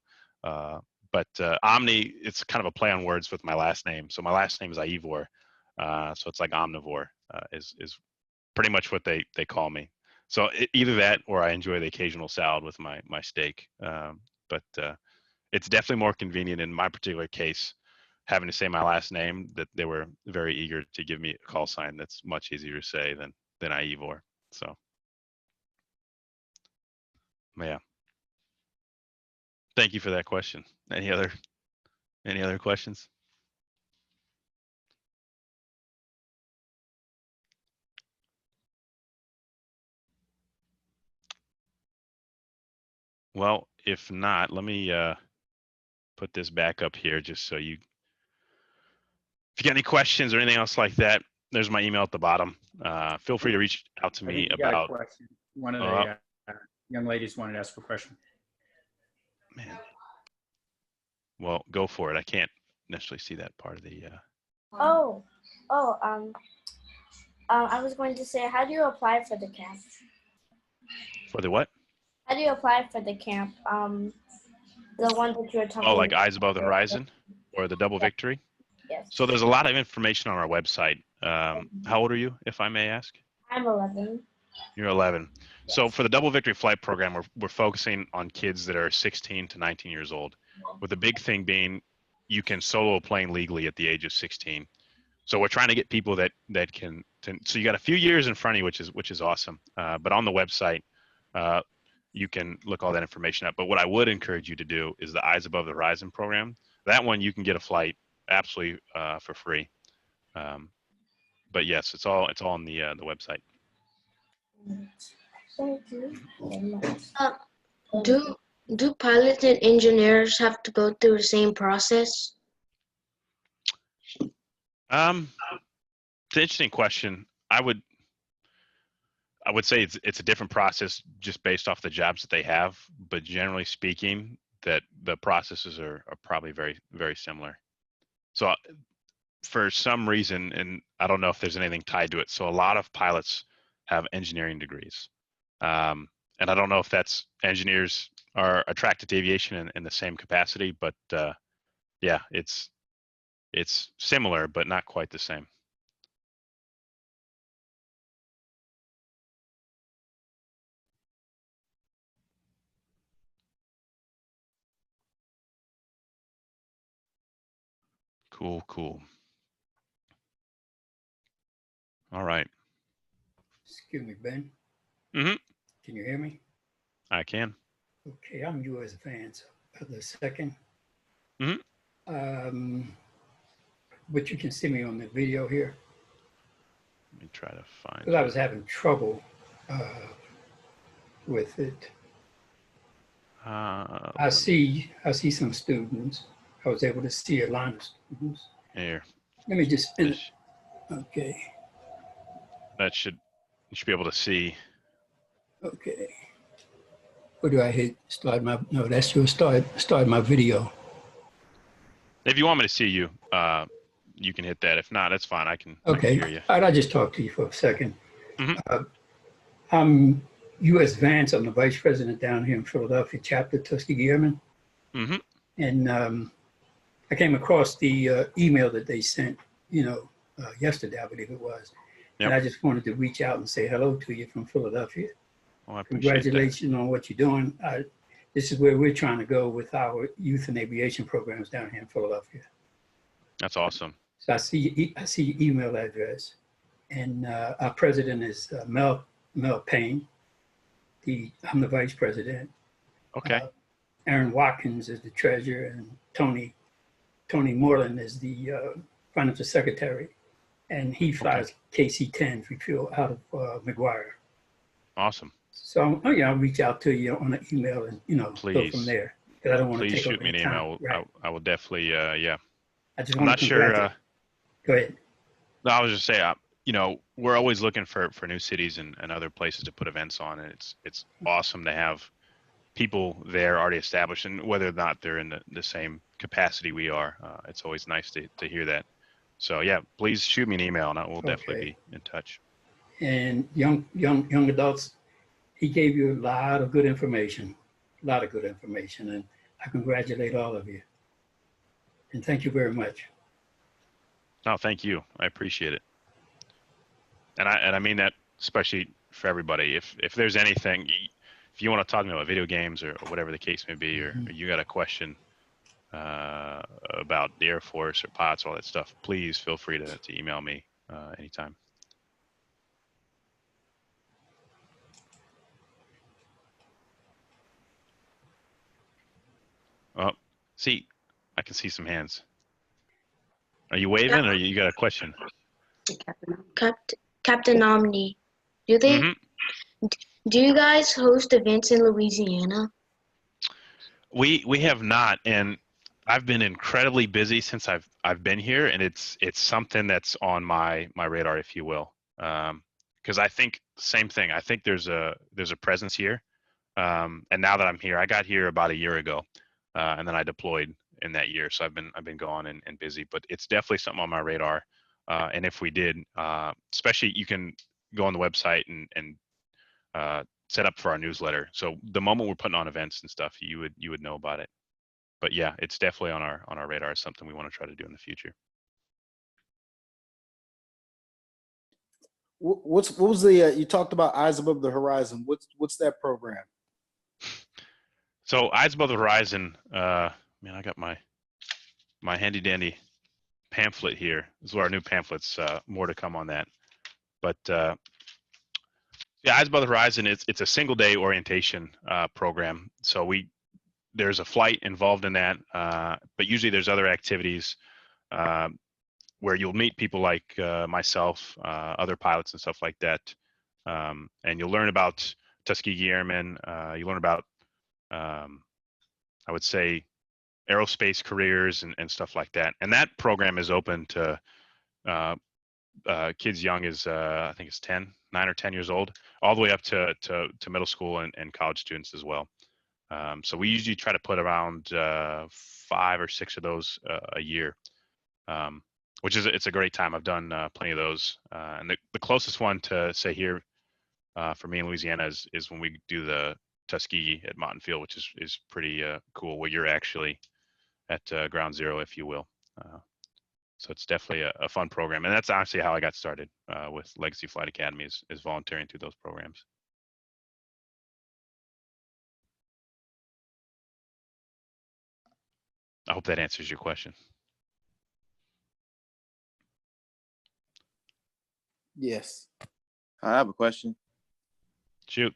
But Omni, it's kind of a play on words with my last name. So my last name is 𝐸𝐴𝑉𝑜R. So it's like omnivore is pretty much what they call me. So either that or I enjoy the occasional salad with my steak. But it's definitely more convenient in my particular case, having to say my last name, that they were very eager to give me a call sign that's much easier to say than 𝐸𝐴𝑉𝑜R. So yeah. Thank you for that question. Any other questions? Well, if not, let me put this back up here just so you, if you got any questions or anything else like that, there's my email at the bottom. Feel free to reach out to I me think you got a about. question. One of the young ladies wanted to ask a question. Man. Well, go for it. I can't necessarily see that part of the. I was going to say, how do you apply for the camp? For the what? How do you apply for the camp? The one that you were talking. Oh, like Eyes Above the Horizon or the Double Victory? Yes. So there's a lot of information on our website. How old are you, if I may ask? I'm 11. You're 11. Yes. So for the Double Victory Flight Program, we're focusing on kids that are 16 to 19 years old, with the big thing being you can solo a plane legally at the age of 16. So we're trying to get people that can. So you got a few years in front of you, which is awesome. But on the website, you can look all that information up. But what I would encourage you to do is the Eyes Above the Horizon program. That one you can get a flight absolutely for free. But yes, it's all on the website. Thank you very much. Do pilots and engineers have to go through the same process? It's an interesting question. I would say it's a different process just based off the jobs that they have, but generally speaking, that the processes are probably very, very similar. So for some reason, and I don't know if there's anything tied to it, so a lot of pilots have engineering degrees. And I don't know if that's engineers are attracted to aviation in the same capacity, but yeah, it's similar, but not quite the same. Cool. All right. Excuse me, Ben. Mm-hmm. Can you hear me? I can. Okay, I'm U.S. Vance of the second. Mm-hmm. But you can see me on the video here. Let me try to find. Because I was having trouble with it. I see some students. I was able to see a line of students. Here. Let me just finish. Okay. That you should be able to see. Okay. What do I hit? Start my, no, that's your start my video. If you want me to see you, you can hit that. If not, that's fine. I can Okay. hear you. All right, I'll just talk to you for a second. Mm-hmm. I'm U.S. Vance. I'm the vice president down here in Philadelphia, chapter Tuskegee Airmen. Mm-hmm. And I came across the email that they sent, yesterday, I believe it was. Yep. And I just wanted to reach out and say hello to you from Philadelphia. Oh, I appreciate Congratulations on what you're doing. This is where we're trying to go with our youth and aviation programs down here in Philadelphia. That's awesome. So I see your email address, and our president is Mel Payne. I'm the vice president. Okay. Aaron Watkins is the treasurer, and Tony Tony Moreland is the financial secretary, and he flies KC-10 refuel out of McGuire. Awesome. So I'll reach out to you on an email and go Please. from there. Because I don't want to Please take shoot over me an your email. time. I will definitely, yeah. I just I'm want not to sure. congratulate. Go ahead. No, I was just saying, we're always looking for new cities and other places to put events on, and it's awesome to have people there already established, and whether or not they're in the same capacity we are, it's always nice to hear that. So yeah, please shoot me an email, and I will definitely be in touch. And young adults, he gave you a lot of good information, and I congratulate all of you. And thank you very much. No, thank you. I appreciate it. And I mean that especially for everybody. If there's anything, if you want to talk to me about video games or whatever the case may be, or you got a question about the Air Force or pilots, all that stuff, please feel free to email me anytime. Oh, see, I can see some hands. Are you waving, or you got a question? Captain Omni, do you guys host events in Louisiana? We have not, and I've been incredibly busy since I've been here, and it's something that's on my radar, if you will, because I think same thing. I think there's a presence here, and now that I'm here, I got here about a year ago, and then I deployed in that year, so I've been gone and busy. But it's definitely something on my radar, and if we did, especially you can go on the website and set up for our newsletter. So the moment we're putting on events and stuff, you would know about it. But yeah, it's definitely on our radar. It's something we want to try to do in the future. What was the you talked about Eyes Above the Horizon? What's that program? So Eyes Above the Horizon, man, I got my handy dandy pamphlet here. This is our new pamphlets. More to come on that. But yeah, Eyes Above the Horizon, it's a single day orientation program. So there's a flight involved in that, but usually there's other activities where you'll meet people like myself, other pilots and stuff like that, and you'll learn about Tuskegee Airmen. You learn about, I would say, aerospace careers and stuff like that. And that program is open to kids young as I think it's 9 or 10 years old, all the way up to middle school and college students as well. So we usually try to put around 5 or 6 of those a year, which it's a great time. I've done plenty of those, and the closest one to say here for me in Louisiana is when we do the Tuskegee at Mott Field, which is pretty cool, where you're actually at ground zero, if you will. So it's definitely a fun program, and that's honestly how I got started with Legacy Flight Academy is volunteering through those programs. I hope that answers your question. Yes. I have a question. Shoot.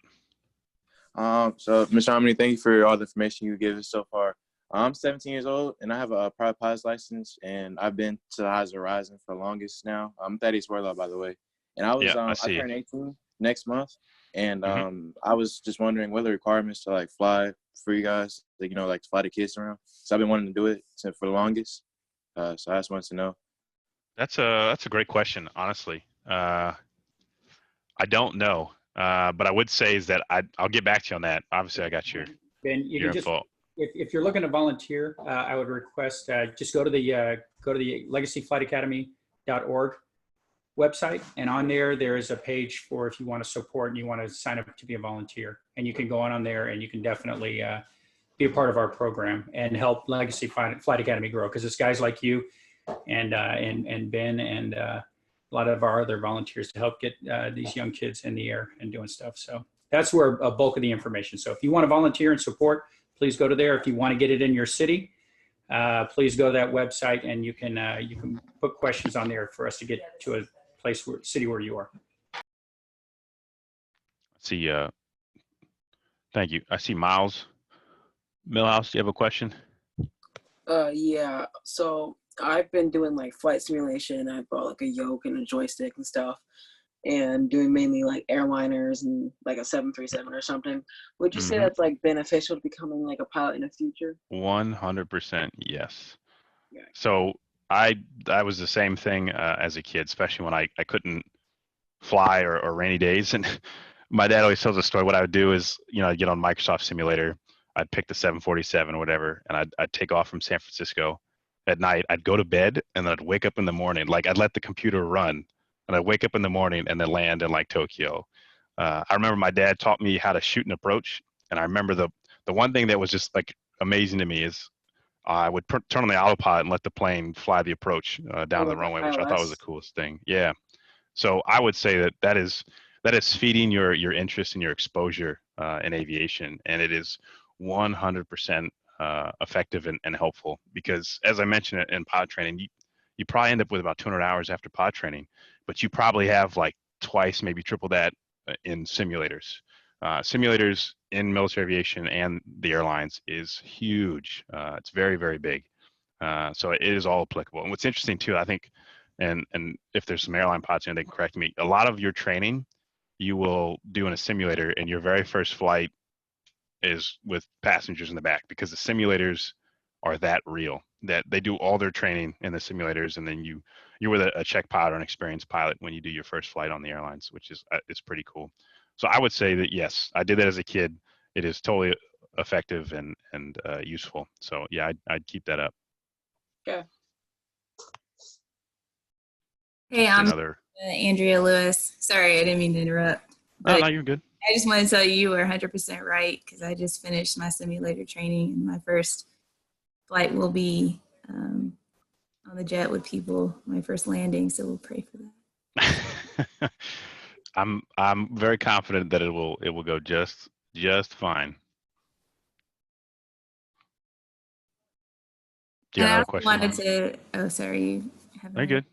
So, Mr. Omni, thank you for all the information you gave us so far. I'm 17 years old, and I have a private pilot's license, and I've been to the Highs Horizon for the longest now. I'm Thaddeus Warlaw, by the way. And I was I turn 18 next month, and I was just wondering what are the requirements to like fly for you guys, like to fly the kids around. So I've been wanting to do it for the longest. So I just wanted to know. That's a great question, honestly. I don't know, but I would say is that I'll get back to you on that. Obviously, I got your info. If you're looking to volunteer, I would request just go to the legacyflightacademy.org website, and on there is a page for if you want to support and you want to sign up to be a volunteer, and you can go on there and you can definitely be a part of our program and help Legacy Flight Academy grow, because it's guys like you and Ben and a lot of our other volunteers to help get these young kids in the air and doing stuff. So that's where a bulk of the information. So if you want to volunteer and support, please go to there. If you want to get it in your city, please go to that website, and you can put questions on there for us to get to a city where you are. See, thank you. I see Miles Millhouse. Do you have a question? Yeah. So I've been doing like flight simulation. I bought like a yoke and a joystick and stuff, and doing mainly like airliners and like a 737 or something. Would you say that's like beneficial to becoming like a pilot in the future? 100% yes. Yeah. So I was the same thing as a kid, especially when I couldn't fly or rainy days. And my dad always tells a story. What I would do is, I'd get on Microsoft Simulator, I'd pick the 747 or whatever, and I'd take off from San Francisco at night. I'd go to bed and then I'd wake up in the morning. Like I'd let the computer run, and I'd wake up in the morning and then land in like Tokyo. I remember my dad taught me how to shoot and approach, and I remember the one thing that was just like amazing to me is I would turn on the autopilot and let the plane fly the approach down to the runway, which I thought was the coolest thing. Yeah. So I would say that is feeding your interest and your exposure in aviation, and it is 100% effective and helpful, because as I mentioned in pod training, you probably end up with about 200 hours after pod training, but you probably have like twice, maybe triple that in simulators. Simulators in military aviation and the airlines is huge. It's very, very big. So it is all applicable. And what's interesting too, I think, and if there's some airline pods in, they can correct me. A lot of your training you will do in a simulator, and your very first flight is with passengers in the back, because the simulators are that real that they do all their training in the simulators, and then you're with a check pilot or an experienced pilot when you do your first flight on the airlines, which is it's pretty cool. So I would say that yes, I did that as a kid. It is totally effective and useful. So yeah, I'd keep that up. Yeah. Hey, I'm Andrea Lewis. Sorry, I didn't mean to interrupt. Oh, no, you're good. I just want to tell you were 100% right, because I just finished my simulator training, and my first flight will be on the jet with people, my first landing, so we'll pray for that. I'm very confident that it will go just fine. Do you have another question? Oh, sorry. You have Very good.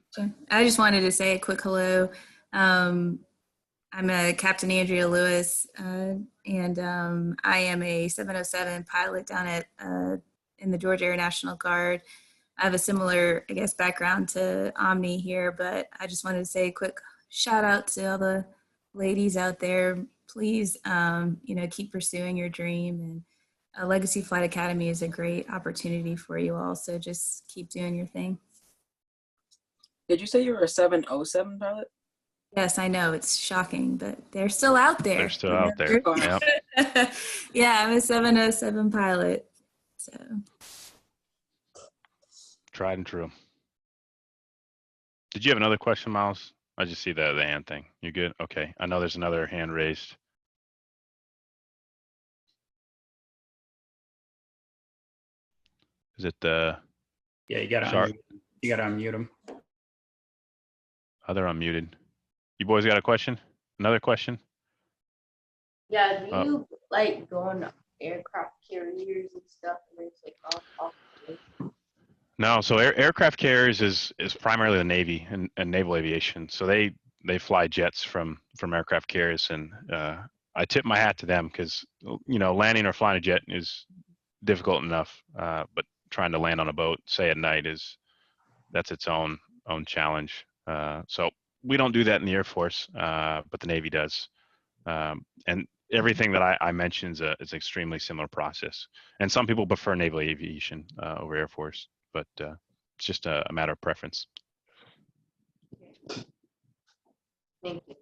I just wanted to say a quick hello. I'm a Captain Andrea Lewis, and I am a 707 pilot down at in the Georgia Air National Guard. I have a similar, I guess, background to Omni here, but I just wanted to say a quick shout out to all the ladies out there. Please, keep pursuing your dream, and Legacy Flight Academy is a great opportunity for you all. So just keep doing your thing. Did you say you were a 707 pilot? Yes, I know, it's shocking, but they're still out there. They're still out there. Yep. Yeah, I'm a 707 pilot. So tried and true. Did you have another question, Miles? I just see the hand thing. You good? Okay. I know there's another hand raised. Is it the? Yeah, you gotta unmute them. Oh, they're unmuted. You boys got a question? Another question? Yeah, do you like go on aircraft carriers and stuff and then take off? No, so aircraft carriers is primarily the Navy and naval aviation. So they fly jets from aircraft carriers, and I tip my hat to them, because landing or flying a jet is difficult enough, but trying to land on a boat, say at night, that's its own challenge. So we don't do that in the Air Force, but the Navy does. And everything that I mentioned is an extremely similar process. And some people prefer naval aviation over Air Force, but it's just a matter of preference. Thank you.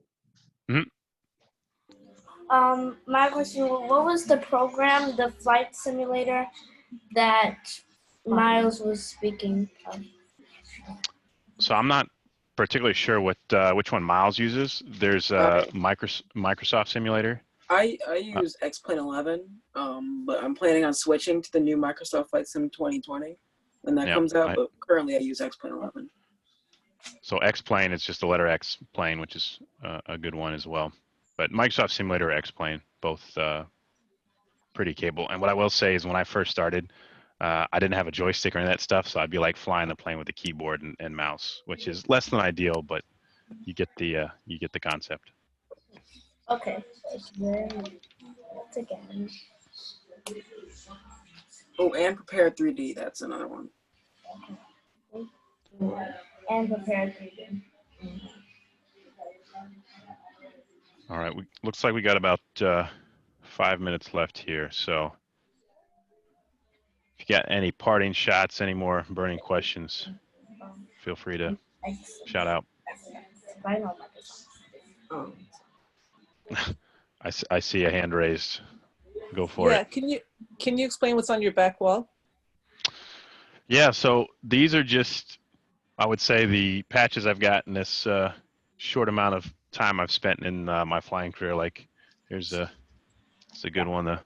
Mm-hmm. My question, what was the program, the flight simulator that Miles was speaking of? So I'm not particularly sure which one Miles uses. There's a Microsoft simulator. I use X-Plane 11, but I'm planning on switching to the new Microsoft Flight Sim 2020 when that comes out. But currently, I use X-Plane 11. So X-Plane is just the letter X plane, which is a good one as well. But Microsoft Simulator or X-Plane, both pretty capable. And what I will say is, when I first started, I didn't have a joystick or any of that stuff, so I'd be like flying the plane with a keyboard and mouse, which is less than ideal, but you get the concept. Okay, thank you very much again. Oh, and prepare 3D. That's another one. And prepare 3D. All right. Looks like we got about 5 minutes left here. So if you got any parting shots, any more burning questions, feel free to shout out. I see a hand raised. Go for it. Can you explain what's on your back wall? Yeah, so these are just, I would say, the patches I've got in this short amount of time I've spent in my flying career. Like, it's a good one, the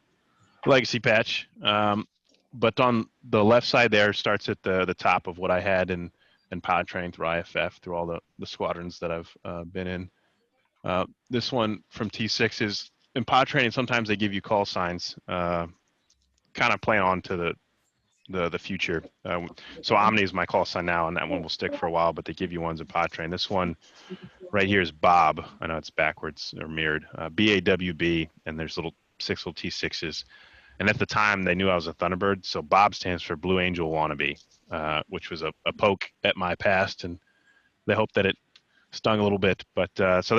legacy patch. But on the left side there starts at the top of what I had in pilot training through IFF, through all the squadrons that I've been in. This one from T6 is, in pilot training, sometimes they give you call signs, kind of playing on to the future. So OMNI is my call sign now, and that one will stick for a while, but they give you ones in pilot training. This one right here is Bob. I know it's backwards or mirrored. BAWB, and there's 6 little T6s. And at the time, they knew I was a Thunderbird, so Bob stands for Blue Angel Wannabe, which was a poke at my past, and they hoped that it stung a little bit. But so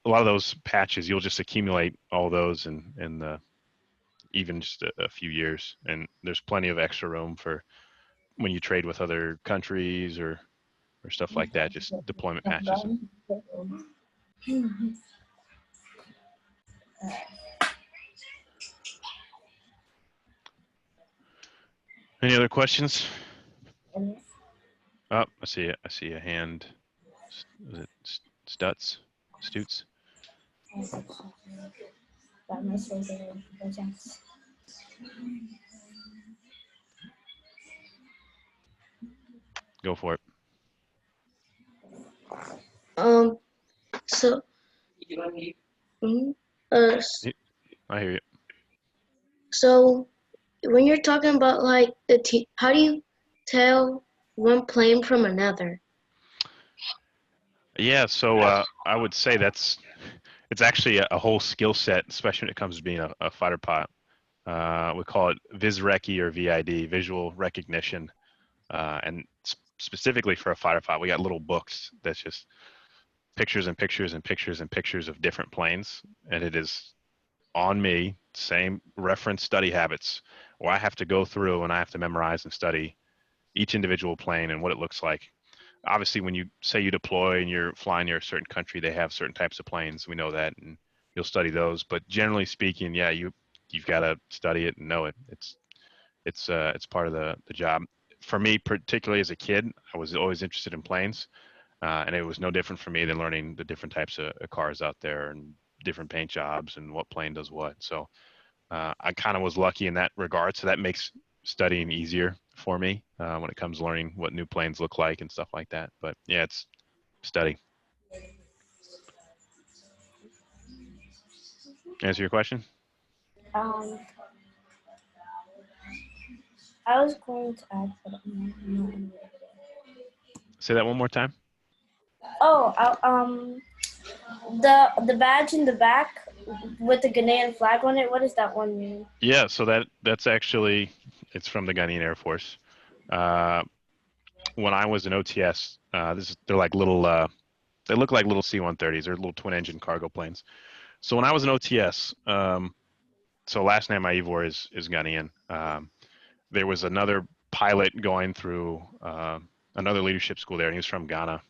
a lot of those patches, you'll just accumulate all those in even just a few years, and there's plenty of extra room for when you trade with other countries or stuff like that, just deployment patches. Any other questions? Oh, I see a hand. Is it Stutz? Go for it. So, I hear you. So, when you're talking about like how do you tell one plane from another? Yeah, so I would say it's actually a whole skill set, especially when it comes to being a fighter pilot. We call it VisRecce or VID, visual recognition. And specifically for a fighter pilot, we got little books that's just pictures and pictures and pictures and pictures of different planes. And it is on me, same reference study habits, where I have to go through and I have to memorize and study each individual plane and what it looks like. Obviously, when you say you deploy and you're flying near a certain country, they have certain types of planes. We know that, and you'll study those. But generally speaking, yeah, you've got to study it and know it. It's part of the job. For me, particularly as a kid, I was always interested in planes, and it was no different for me than learning the different types of cars out there and different paint jobs and what plane does what. So I kind of was lucky in that regard. So that makes studying easier for me when it comes to learning what new planes look like and stuff like that. But yeah, it's study. Answer your question? I was going to add. Say that one more time. Oh, the badge in the back with the Ghanaian flag on it. What does that one mean? Yeah, so that's actually, it's from the Ghanaian Air Force. When I was in OTS, they're like little, they look like little C-130s. They're little twin-engine cargo planes. So when I was in OTS, so last name my EVOR is Ghanaian. There was another pilot going through another leadership school there, and he was from Ghana.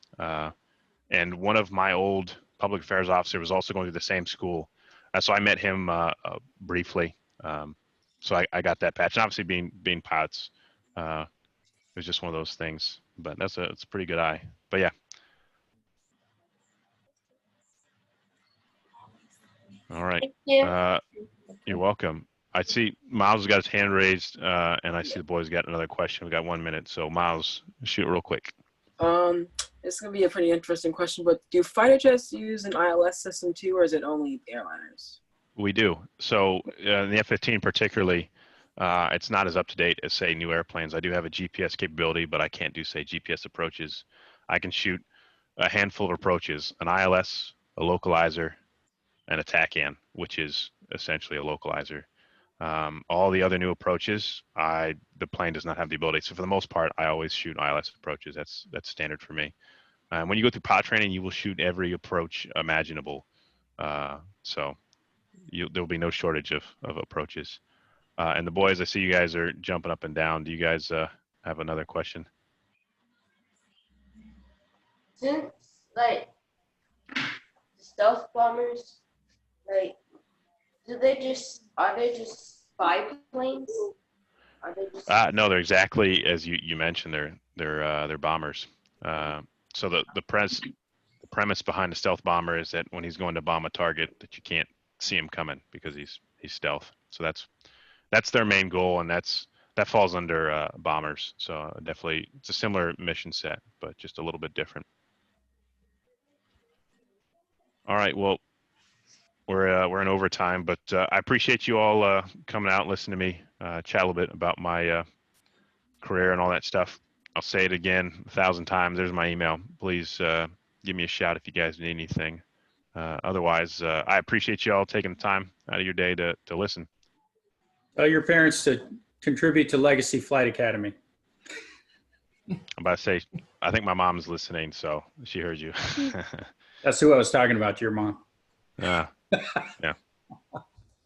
And one of my old public affairs officers was also going through the same school. So I met him briefly. So I got that patch. And obviously being pilots, it was just one of those things. But it's a pretty good eye. But yeah. All right. Thank you. You're welcome. I see Miles has got his hand raised, and I see the boys got another question. We got 1 minute. So Miles, shoot real quick. It's going to be a pretty interesting question, but do fighter jets use an ILS system too, or is it only airliners? We do. So in the F-15 particularly, it's not as up to date as, say, new airplanes. I do have a GPS capability, but I can't do, say, GPS approaches. I can shoot a handful of approaches, an ILS, a localizer, and a TACAN, which is essentially a localizer. All the other new approaches, the plane does not have the ability. So for the most part, I always shoot ILS approaches. That's standard for me. When you go through pilot training, you will shoot every approach imaginable. So there'll be no shortage of approaches. And the boys, I see you guys are jumping up and down. Do you guys have another question? Since like the stealth bombers, like are they just spy planes? Are they just No, they're exactly as you mentioned. They're bombers. So the premise behind a stealth bomber is that when he's going to bomb a target, that you can't see him coming because he's stealth. So that's their main goal, and that falls under bombers. So definitely, it's a similar mission set, but just a little bit different. All right, well, we're in overtime, but I appreciate you all coming out and listening to me chat a little bit about my career and all that stuff. I'll say it again 1,000 times. There's my email. Please give me a shout if you guys need anything. Otherwise, I appreciate you all taking the time out of your day to listen. Tell your parents to contribute to Legacy Flight Academy. I'm about to say, I think my mom's listening, so she heard you. That's who I was talking about, your mom. Yeah.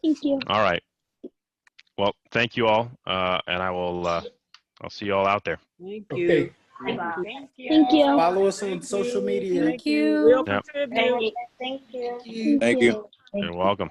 Thank you. All right. Well, thank you all, and I'll see you all out there. Thank Okay. you. Thank you. Follow us on social media. Thank you. We'll Yep. contribute. Thank you. Thank you. You're welcome.